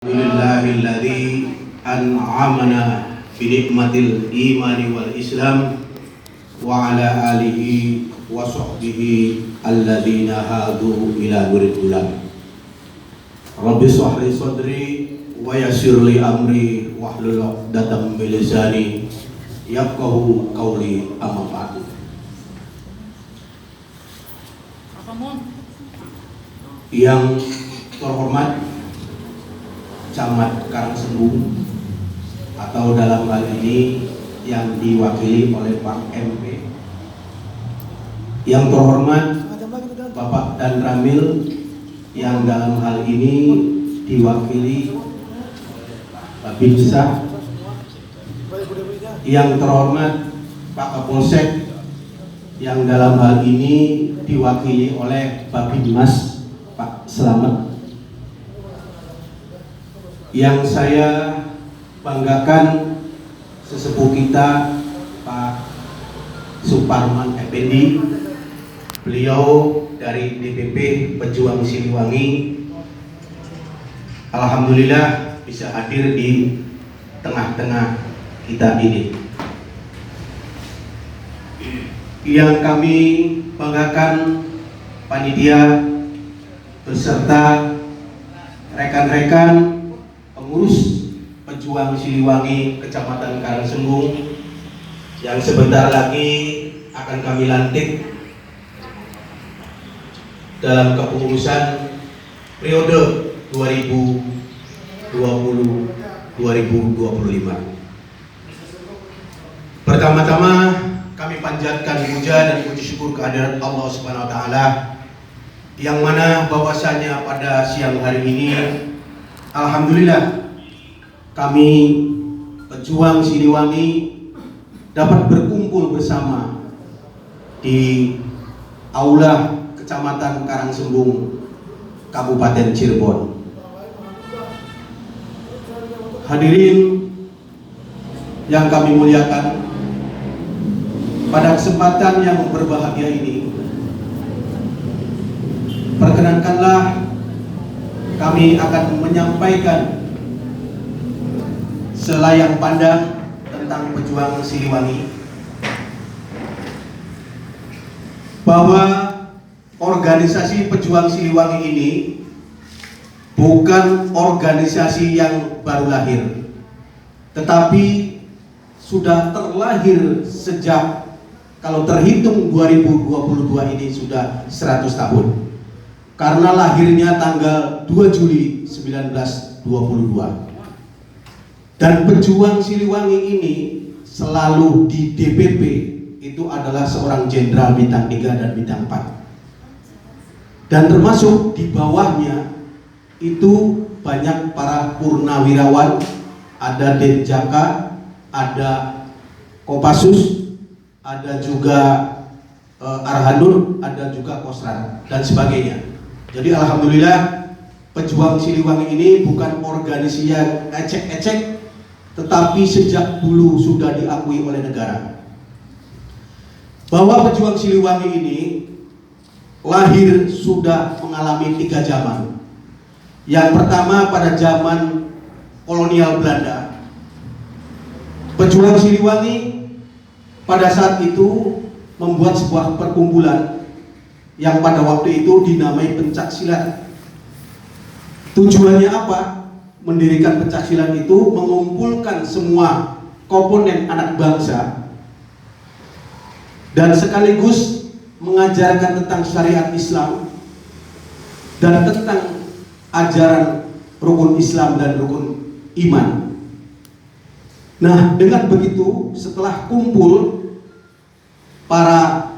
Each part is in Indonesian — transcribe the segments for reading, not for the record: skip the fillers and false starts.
Alhamdulillahilladzi an'amana bi nikmatil imani wal islam wa ala alihi wa sahbihi alladzina hadu ila nuril huda. Rabbi shrah li sadri wa yassir li amri wahlul 'uqdatam min lisani yafqahu qawli amma ba'du. Yang terhormat Camat Karangsembung atau dalam hal ini yang diwakili oleh Pak MP, yang terhormat Bapak Dan Ramil yang dalam hal ini diwakili Babinsa, yang terhormat Pak Kapolsek yang dalam hal ini diwakili oleh Babinmas Pak Selamat, yang saya banggakan sesepuh kita Pak Suparman Effendi, beliau dari DPP Pejuang Siliwangi. Alhamdulillah bisa hadir di tengah-tengah kita ini. Yang kami banggakan panitia beserta rekan-rekan pengurus Pejuang Siliwangi Kecamatan Karangsembung yang sebentar lagi akan kami lantik dalam kepengurusan periode 2020-2025. Pertama-tama kami panjatkan puja dan puji syukur kehadirat Allah Subhanahu wa taala, yang mana bahwasanya pada siang hari ini alhamdulillah kami Pejuang Siliwangi dapat berkumpul bersama di Aula Kecamatan Karangsembung, Kabupaten Cirebon. Hadirin yang kami muliakan, pada kesempatan yang berbahagia ini, perkenankanlah kami akan menyampaikan selayang pandang tentang Pejuang Siliwangi, bahwa organisasi Pejuang Siliwangi ini bukan organisasi yang baru lahir, tetapi sudah terlahir sejak, kalau terhitung 2022 ini sudah 100 tahun. Karena lahirnya tanggal 2 Juli 1922. Dan Pejuang Siliwangi ini selalu di DPP itu adalah seorang jenderal bintang 3 dan bintang 4. Dan termasuk di bawahnya itu banyak para purnawirawan, ada Denjaka, ada Kopassus, ada juga Arhanur, ada juga Kosrat dan sebagainya. Jadi alhamdulillah Pejuang Siliwangi ini bukan organisasi yang ecek-ecek, tetapi sejak dulu sudah diakui oleh negara. Bahwa Pejuang Siliwangi ini lahir sudah mengalami 3 zaman. Yang pertama pada zaman kolonial Belanda. Pejuang Siliwangi pada saat itu membuat sebuah perkumpulan yang pada waktu itu dinamai pencaksilat. Tujuannya apa? Mendirikan pencaksilat itu mengumpulkan semua komponen anak bangsa dan sekaligus mengajarkan tentang syariat Islam dan tentang ajaran rukun Islam dan rukun iman. Nah, dengan begitu setelah kumpul para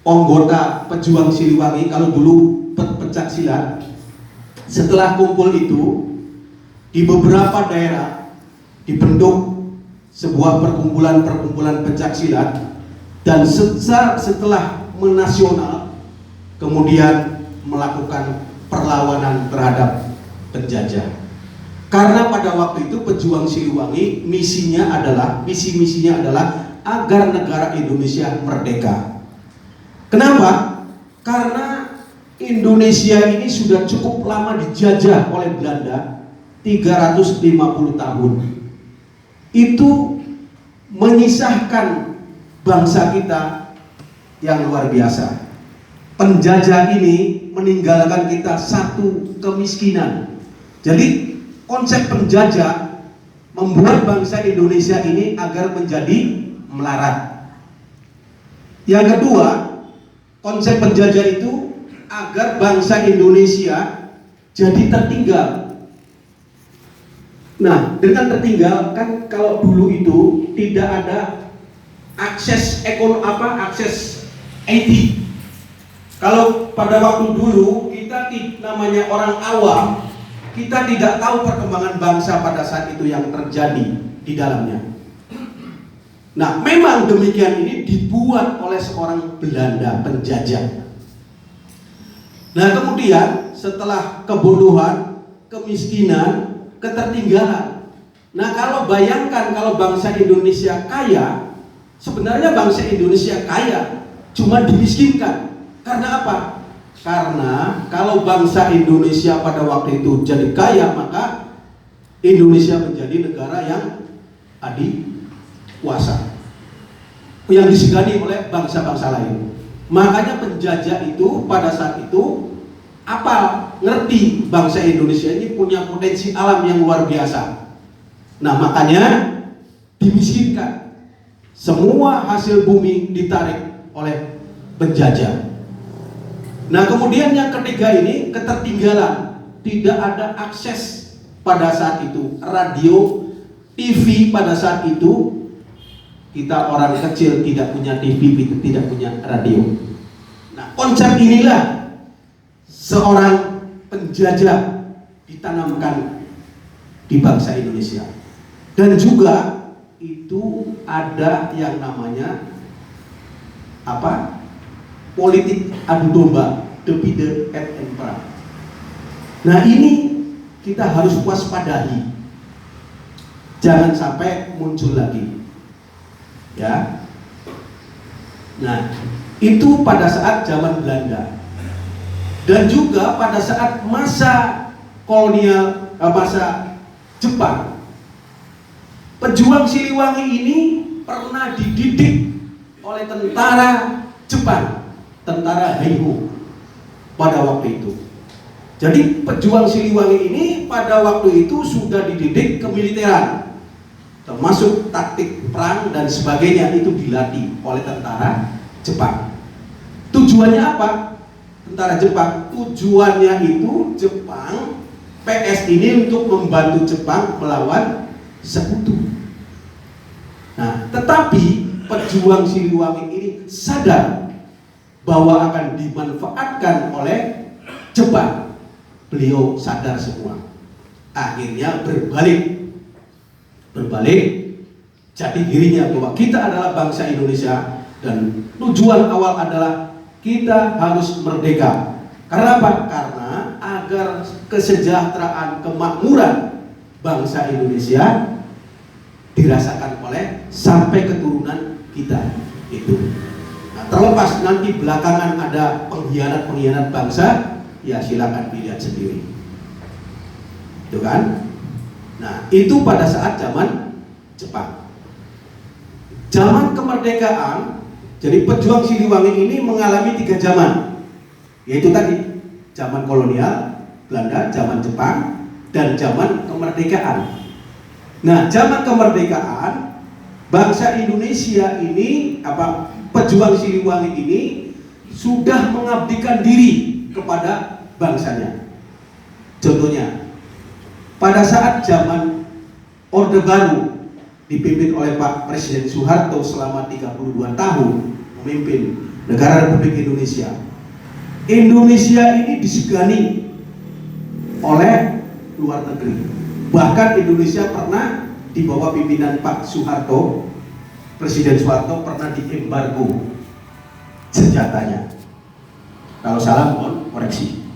anggota Pejuang Siliwangi, kalau dulu pencaksilat, setelah kumpul itu di beberapa daerah dibentuk sebuah perkumpulan pencaksilat, dan setelah menasional kemudian melakukan perlawanan terhadap penjajah. Karena pada waktu itu Pejuang Siliwangi misi misinya adalah agar negara Indonesia merdeka. Kenapa? Karena Indonesia ini sudah cukup lama dijajah oleh Belanda 350 tahun. Itu menyisahkan bangsa kita yang luar biasa. Penjajah ini meninggalkan kita satu kemiskinan. Jadi konsep penjajah membuat bangsa Indonesia ini agar menjadi melarat. Yang kedua, konsep penjajah itu agar bangsa Indonesia jadi tertinggal. Nah, dengan tertinggal kan kalau dulu itu tidak ada akses akses IT. Kalau pada waktu dulu kita namanya orang awam, kita tidak tahu perkembangan bangsa pada saat itu yang terjadi di dalamnya. Nah, memang demikian ini dibuat oleh seorang Belanda penjajah. Nah, kemudian setelah kebodohan, kemiskinan, ketertinggalan. Nah, kalau bayangkan kalau bangsa Indonesia kaya, sebenarnya bangsa Indonesia kaya, cuma dimiskinkan. Karena apa? Karena kalau bangsa Indonesia pada waktu itu jadi kaya, maka Indonesia menjadi negara yang adikuasa, yang disegani oleh bangsa-bangsa lain. Makanya penjajah itu pada saat itu ngerti bangsa Indonesia ini punya potensi alam yang luar biasa. Nah, makanya dimiskinkan. Semua hasil bumi ditarik oleh penjajah. Nah, kemudian yang ketiga ini ketertinggalan, tidak ada akses pada saat itu, radio, TV pada saat itu. Kita orang kecil tidak punya TV, tidak punya radio. Nah, konsep inilah seorang penjajah ditanamkan di bangsa Indonesia. Dan juga itu ada yang namanya politik adu domba, divide et impera. Nah, ini kita harus waspadai, jangan sampai muncul lagi, ya. Nah, itu pada saat zaman Belanda dan juga pada saat masa kolonial, masa Jepang. Pejuang Siliwangi ini pernah dididik oleh tentara Jepang, tentara Heiho pada waktu itu. Jadi pejuang Siliwangi ini pada waktu itu sudah dididik kemiliteran, termasuk taktik perang dan sebagainya, itu dilatih oleh tentara Jepang. Tujuannya apa? Tentara Jepang, tujuannya itu Jepang, PS ini untuk membantu Jepang melawan Sekutu. Nah, tetapi pejuang Siliwangi ini sadar bahwa akan dimanfaatkan oleh Jepang. Beliau sadar semua. Akhirnya berbalik jati dirinya bahwa kita adalah bangsa Indonesia dan tujuan awal adalah kita harus merdeka. Karena apa? Karena agar kesejahteraan, kemakmuran bangsa Indonesia dirasakan oleh sampai keturunan kita itu. Nah, terlepas nanti belakangan ada pengkhianat bangsa, ya silakan dilihat sendiri, itu kan? Nah, itu pada saat zaman Jepang. Zaman kemerdekaan, jadi pejuang Siliwangi ini mengalami 3 zaman, yaitu tadi zaman kolonial Belanda, zaman Jepang, dan zaman kemerdekaan. Nah, zaman kemerdekaan bangsa Indonesia ini, pejuang Siliwangi ini sudah mengabdikan diri kepada bangsanya. Contohnya, pada saat zaman Orde Baru dipimpin oleh Pak Presiden Soeharto selama 32 tahun memimpin negara Republik Indonesia. Indonesia ini disegani oleh luar negeri. Bahkan Indonesia pernah di bawah pimpinan Pak Soeharto, Presiden Soeharto pernah diembargo senjatanya. Kalau salah mohon koreksi.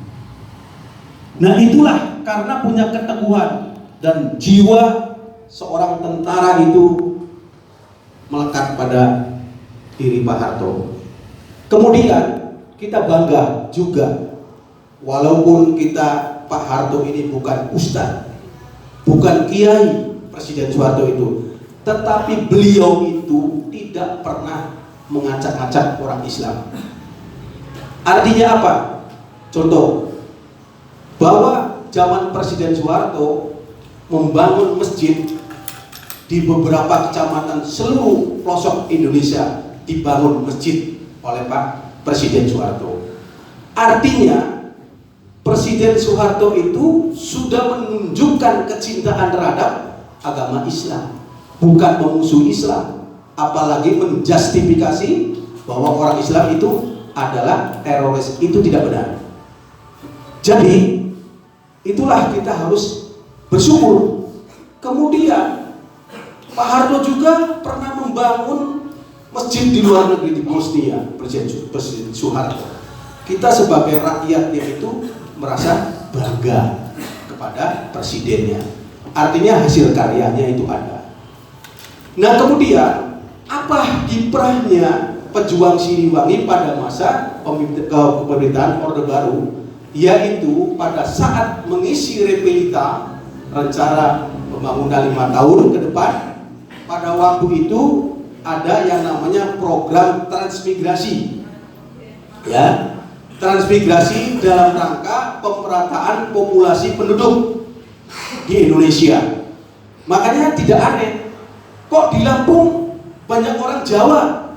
Nah, itulah karena punya keteguhan dan jiwa seorang tentara itu melekat pada diri Pak Harto. Kemudian kita bangga juga, walaupun kita Pak Harto ini bukan ustadz, kiai Presiden Soeharto itu, tetapi beliau itu tidak pernah mengacak-acak orang Islam. Artinya apa? Contoh, bahwa zaman Presiden Soeharto membangun masjid di beberapa kecamatan seluruh pelosok Indonesia, dibangun masjid oleh Pak Presiden Soeharto. Artinya Presiden Soeharto itu sudah menunjukkan kecintaan terhadap agama Islam, bukan memusuhi Islam, apalagi menjustifikasi bahwa orang Islam itu adalah teroris. Itu tidak benar. Jadi itulah kita harus bersyukur. Kemudian Pak Harto juga pernah membangun masjid di luar negeri, di Bosnia, Presiden Soeharto. Kita sebagai rakyatnya itu merasa bangga kepada presidennya. Artinya hasil karyanya itu ada. Nah, kemudian apa kiprahnya pejuang Siliwangi pada masa pemerintahan Orde Baru, yaitu pada saat mengisi repelita rencana pembangunan 5 tahun ke depan. Pada waktu itu ada yang namanya program transmigrasi, ya, transmigrasi dalam rangka pemerataan populasi penduduk di Indonesia. Makanya tidak aneh, kok di Lampung banyak orang Jawa,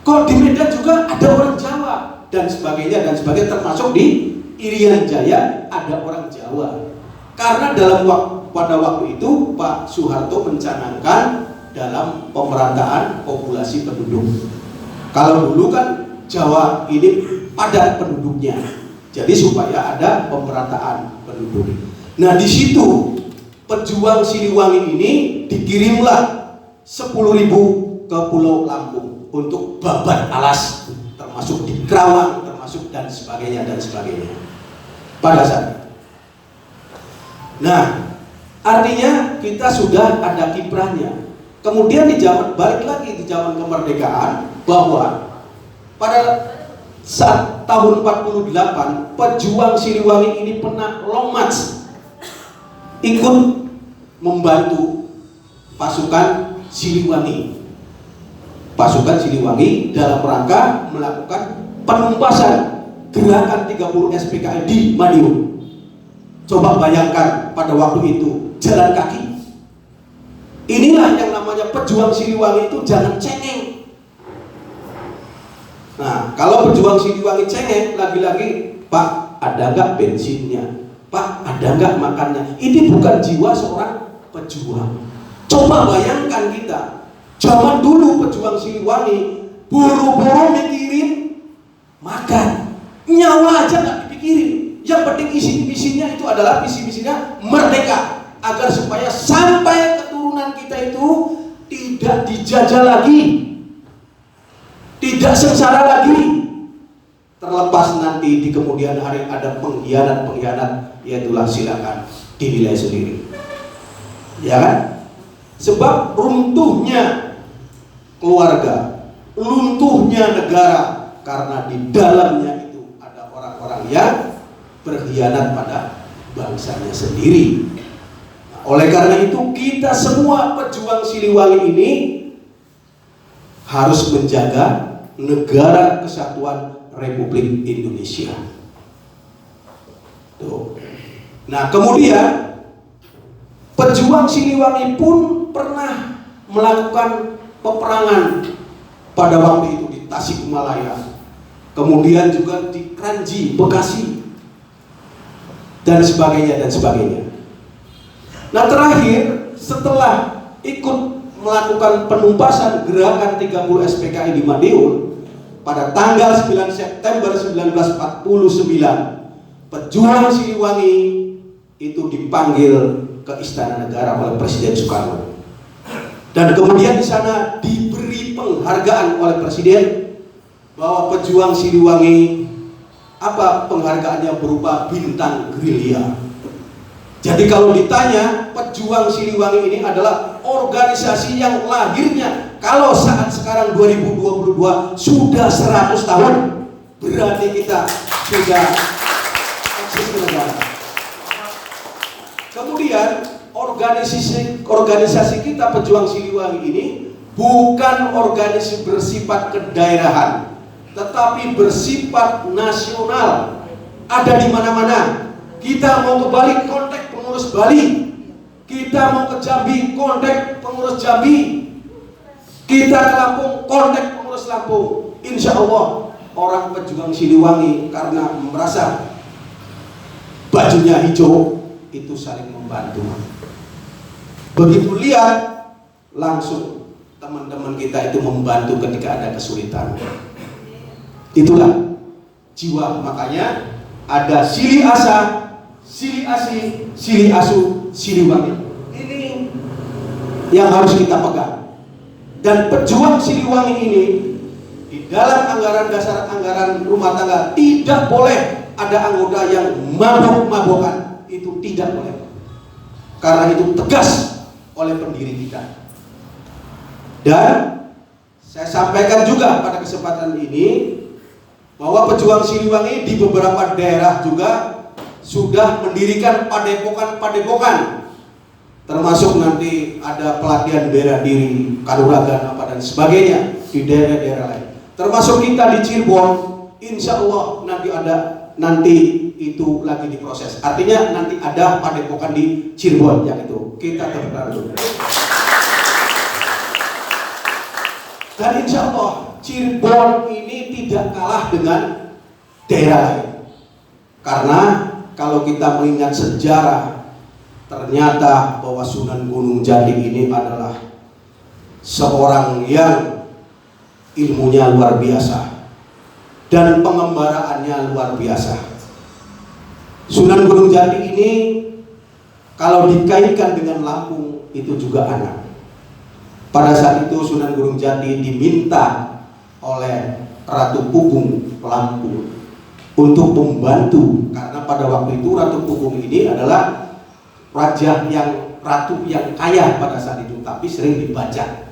kok di Medan juga ada orang Jawa, dan sebagainya, termasuk di Irian Jaya ada orang Jawa. Karena pada waktu itu Pak Soeharto mencanangkan dalam pemerataan populasi penduduk. Kalau dulu kan Jawa ini padat penduduknya, jadi supaya ada pemerataan penduduk. Nah, di situ pejuang Siliwangi ini dikirimlah 10.000 ke Pulau Lampung untuk babat alas, termasuk di Kerawang, termasuk dan sebagainya pada saat itu. Nah, artinya kita sudah ada kiprahnya. Kemudian balik lagi di zaman kemerdekaan, bahwa pada saat tahun 48 pejuang Siliwangi ini pernah long march, ikut membantu pasukan Siliwangi dalam rangka melakukan penumpasan gerakan 30 SPKI di Madiun. Coba bayangkan pada waktu itu jalan kaki. Inilah yang namanya pejuang Siliwangi itu jangan cengeng. Nah, kalau pejuang Siliwangi cengeng, lagi-lagi, Pak, ada nggak bensinnya? Pak, ada nggak makannya? Ini bukan jiwa seorang pejuang. Coba bayangkan kita, zaman dulu pejuang Siliwangi buru-buru mikirin makan, nyawa aja nggak dipikirin. Yang penting misinya itu adalah misinya merdeka, agar supaya sampai keturunan kita itu tidak dijajah lagi, tidak sengsara lagi. Terlepas nanti di kemudian hari ada pengkhianat, yaitulah silakan dinilai sendiri, ya kan? Sebab runtuhnya keluarga, runtuhnya negara, karena di dalamnya itu ada orang-orang yang berkhianat pada bangsanya sendiri. Nah, oleh karena itu kita semua pejuang Siliwangi ini harus menjaga negara kesatuan Republik Indonesia. Tuh. Nah, kemudian pejuang Siliwangi pun pernah melakukan peperangan pada waktu itu di Tasikmalaya, kemudian juga di Kranji, Bekasi, dan sebagainya. Nah, terakhir setelah ikut melakukan penumpasan gerakan 30 SPKI di Madiun pada tanggal 9 September 1949, pejuang Siliwangi itu dipanggil ke Istana Negara oleh Presiden Soekarno, dan kemudian di sana diberi penghargaan oleh Presiden bahwa pejuang Siliwangi penghargaannya berupa bintang gerilya. Jadi kalau ditanya, pejuang Siliwangi ini adalah organisasi yang lahirnya kalau saat sekarang 2022 sudah 100 tahun, berarti kita sudah eksis ke negara. Kemudian organisasi kita Pejuang Siliwangi ini bukan organisasi bersifat kedaerahan, tetapi bersifat nasional. Ada di mana-mana. Kita mau ke Bali, kontak pengurus Bali. Kita mau ke Jambi, kontak pengurus Jambi. Kita ke Lampung, kontak pengurus Lampung. Insya Allah orang Pejuang Siliwangi karena merasa bajunya hijau itu saling membantu. Begitu lihat langsung teman-teman kita itu membantu ketika ada kesulitan. Itulah jiwa, makanya ada Sili Asa, Sili Asi, Sili Asu, Siliwangi. Ini yang harus kita pegang. Dan Pejuang Siliwangi ini di dalam anggaran dasar anggaran rumah tangga tidak boleh ada anggota yang mabok-mabokan. Itu tidak boleh. Karena itu tegas oleh pendiri kita. Dan saya sampaikan juga pada kesempatan ini bahwa Pejuang Siliwangi di beberapa daerah juga sudah mendirikan padepokan-padepokan, termasuk nanti ada pelatihan bela diri, kanuragan apa dan sebagainya di daerah-daerah lain. Termasuk kita di Cirebon, insya Allah nanti itu lagi diproses. Artinya nanti ada padepokan di Cirebon yang itu kita terbaru. Dan insya Allah Cirebon ini tidak kalah dengan daerah lain. Karena kalau kita mengingat sejarah, ternyata bahwa Sunan Gunung Jati ini adalah seorang yang ilmunya luar biasa dan pengembaraannya luar biasa. Sunan Gunung Jati ini kalau dikaitkan dengan Lampung itu juga anak. Pada saat itu Sunan Gunung Jati diminta oleh Ratu Pugung Lampung untuk membantu, karena pada waktu itu Ratu Pugung ini adalah ratu yang kaya pada saat itu, tapi sering dibajak.